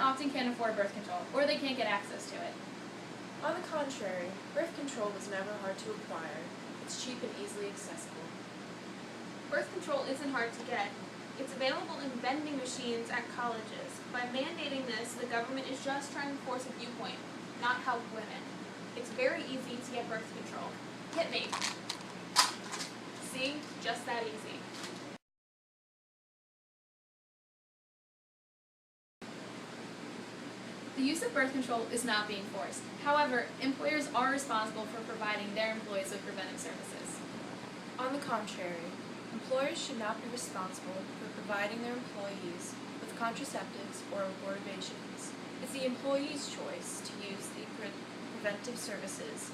often can't afford birth control, or they can't get access to it. On the contrary, birth control was never hard to acquire. It's cheap and easily accessible. Birth control isn't hard to get. It's available in vending machines at colleges. By mandating this, the government is just trying to force a viewpoint, not help women. It's very easy to get birth control. Hit me. See? Just that easy. The use of birth control is not being forced. However, employers are responsible for providing their employees with preventive services. On the contrary, employers should not be responsible for providing their employees with contraceptives or abortifacients. It's the employee's choice to use the preventive services.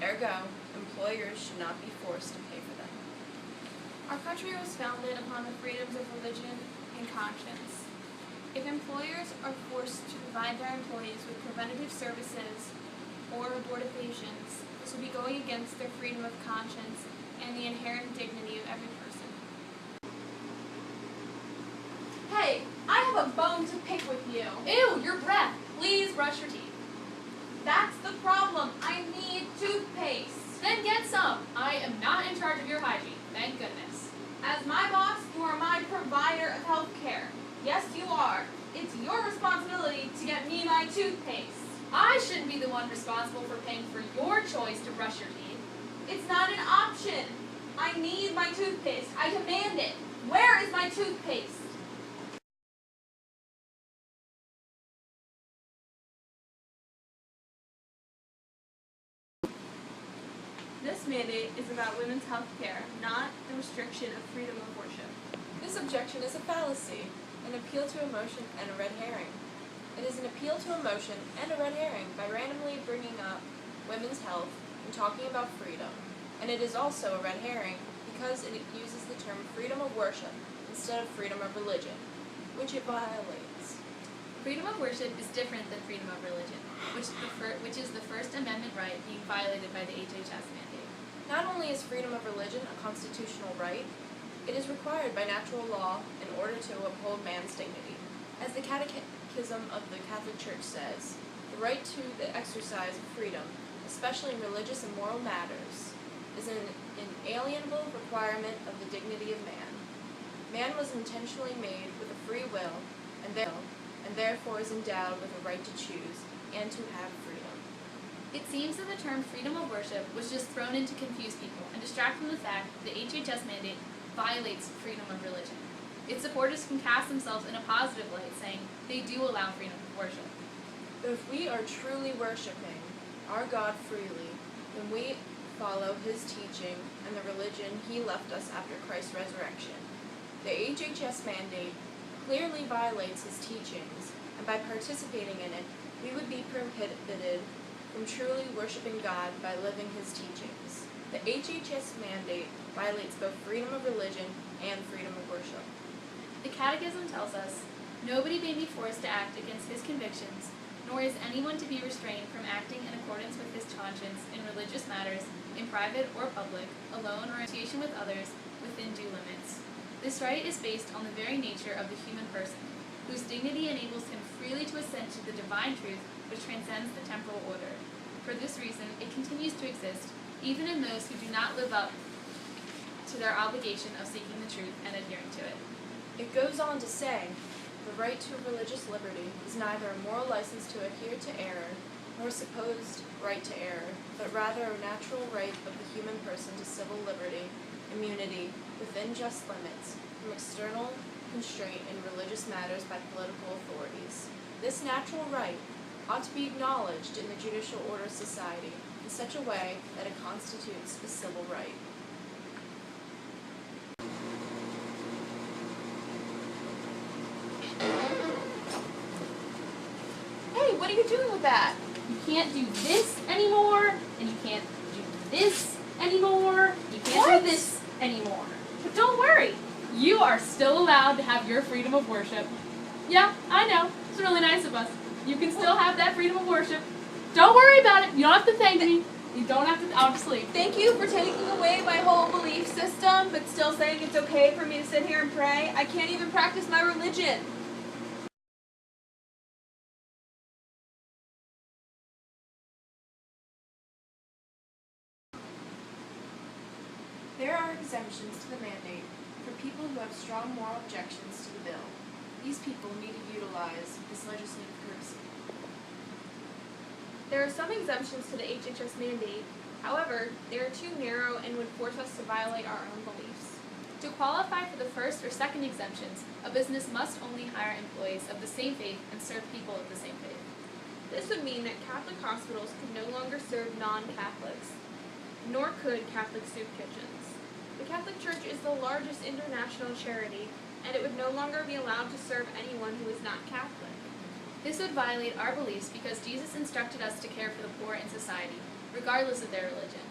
Ergo, employers should not be forced to pay for them. Our country was founded upon the freedoms of religion and conscience. If employers are forced to provide their employees with preventative services or abortifacients, this will be going against their freedom of conscience and the inherent dignity of every person. Hey, I have a bone to pick with you. Ew, your breath! Please brush your teeth. That's the problem. I need toothpaste. Then get some. I am not in charge of your hygiene, thank goodness. As my boss, you are my provider of health care. Yes, you are. It's your responsibility to get me my toothpaste. I shouldn't be the one responsible for paying for your choice to brush your teeth. It's not an option. I need my toothpaste. I demand it. Where is my toothpaste? This mandate is about women's health care, not the restriction of freedom of worship. This objection is a fallacy, an appeal to emotion, and a red herring. It is an appeal to emotion and a red herring by randomly bringing up women's health and talking about freedom. And it is also a red herring because it uses the term freedom of worship instead of freedom of religion, which it violates. Freedom of worship is different than freedom of religion, which is the First Amendment right being violated by the HHS mandate. Not only is freedom of religion a constitutional right, it is required by natural law in order to uphold man's dignity. As the Catechism of the Catholic Church says, the right to the exercise of freedom, especially in religious and moral matters, is an inalienable requirement of the dignity of man. Man was intentionally made with a free will, and therefore is endowed with a right to choose and to have freedom. It seems that the term freedom of worship was just thrown in to confuse people and distract from the fact that the HHS mandate violates freedom of religion. Its supporters can cast themselves in a positive light, saying they do allow freedom of worship. But if we are truly worshiping our God freely, then we follow His teaching and the religion He left us after Christ's resurrection. The HHS mandate clearly violates His teachings, and by participating in it, we would be prohibited from truly worshiping God by living His teachings. The HHS mandate violates both freedom of religion and freedom of worship. The Catechism tells us, nobody may be forced to act against his convictions, nor is anyone to be restrained from acting in accordance with his conscience in religious matters, in private or public, alone or in association with others, within due limits. This right is based on the very nature of the human person, whose dignity enables him freely to assent to the divine truth which transcends the temporal order. For this reason, it continues to exist, even in those who do not live up to their obligation of seeking the truth and adhering to it. It goes on to say, the right to religious liberty is neither a moral license to adhere to error, nor a supposed right to error, but rather a natural right of the human person to civil liberty, immunity, within just limits, from external constraint in religious matters by political authorities. This natural right ought to be acknowledged in the judicial order of society in such a way that it constitutes a civil right. Hey, what are you doing with that? You can't do this anymore, and you can't do this anymore, you can't do this anymore. But don't worry, you are still allowed to have your freedom of worship. Yeah, I know, it's really nice of us. You can still have that freedom of worship. Don't worry about it, you don't have to thank me. You don't have to, I'll just leave. Thank you for taking away my whole belief system, but still saying it's okay for me to sit here and pray. I can't even practice my religion. There are exemptions to the mandate for people who have strong moral objections to the bill. These people need to utilize this legislative courtesy. There are some exemptions to the HHS mandate. However, they are too narrow and would force us to violate our own beliefs. To qualify for the first or second exemptions, a business must only hire employees of the same faith and serve people of the same faith. This would mean that Catholic hospitals could no longer serve non-Catholics, nor could Catholic soup kitchens. The Catholic Church is the largest international charity, and it would no longer be allowed to serve anyone who is not Catholic. This would violate our beliefs because Jesus instructed us to care for the poor in society, regardless of their religion.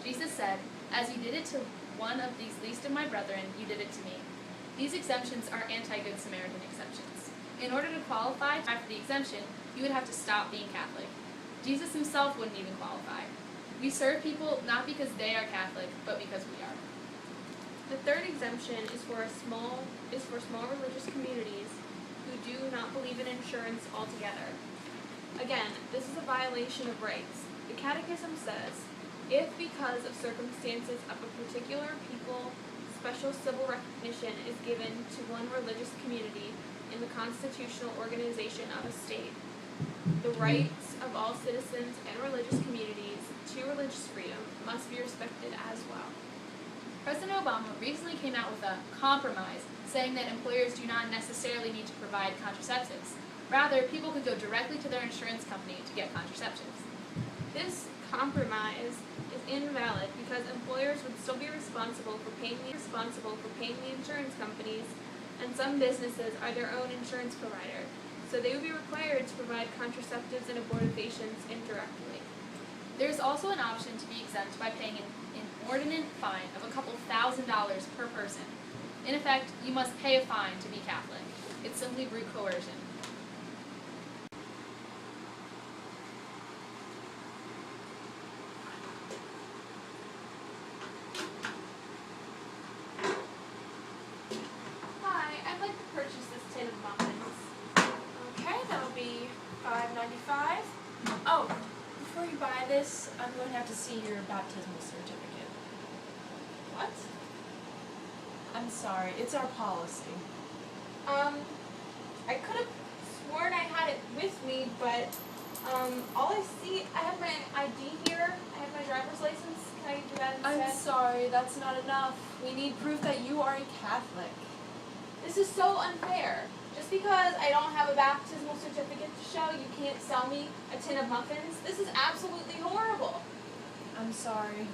Jesus said, "As you did it to one of these least of my brethren, you did it to me." These exemptions are anti-Good Samaritan exemptions. In order to qualify for the exemption, you would have to stop being Catholic. Jesus himself wouldn't even qualify. We serve people not because they are Catholic, but because we are. The third exemption is for small religious communities who do not believe in insurance altogether. Again, this is a violation of rights. The Catechism says, if because of circumstances of a particular people, special civil recognition is given to one religious community in the constitutional organization of a state, the rights of all citizens and religious communities to religious freedom must be respected as well. President Obama recently came out with a compromise saying that employers do not necessarily need to provide contraceptives. Rather, people could go directly to their insurance company to get contraceptives. This compromise is invalid because employers would still be responsible for paying the insurance companies, and some businesses are their own insurance provider, so they would be required to provide contraceptives and abortifacients indirectly. There is also an option to be exempt by paying an inordinate fine of a couple $1,000s per person. In effect, you must pay a fine to be Catholic. It's simply brute coercion. Hi, I'd like to purchase this tin of muffins. Okay, that'll be $5.95. Oh, before you buy this, I'm going to have to see your baptismal certificate. What? I'm sorry, it's our policy. I could have sworn I had it with me, but all I see, I have my ID here. I have my driver's license. Can I do that instead? I'm sorry, that's not enough. We need proof that you are a Catholic. This is so unfair. Just because I don't have a baptismal certificate to show, you can't sell me a tin of muffins. This is absolutely horrible. I'm sorry.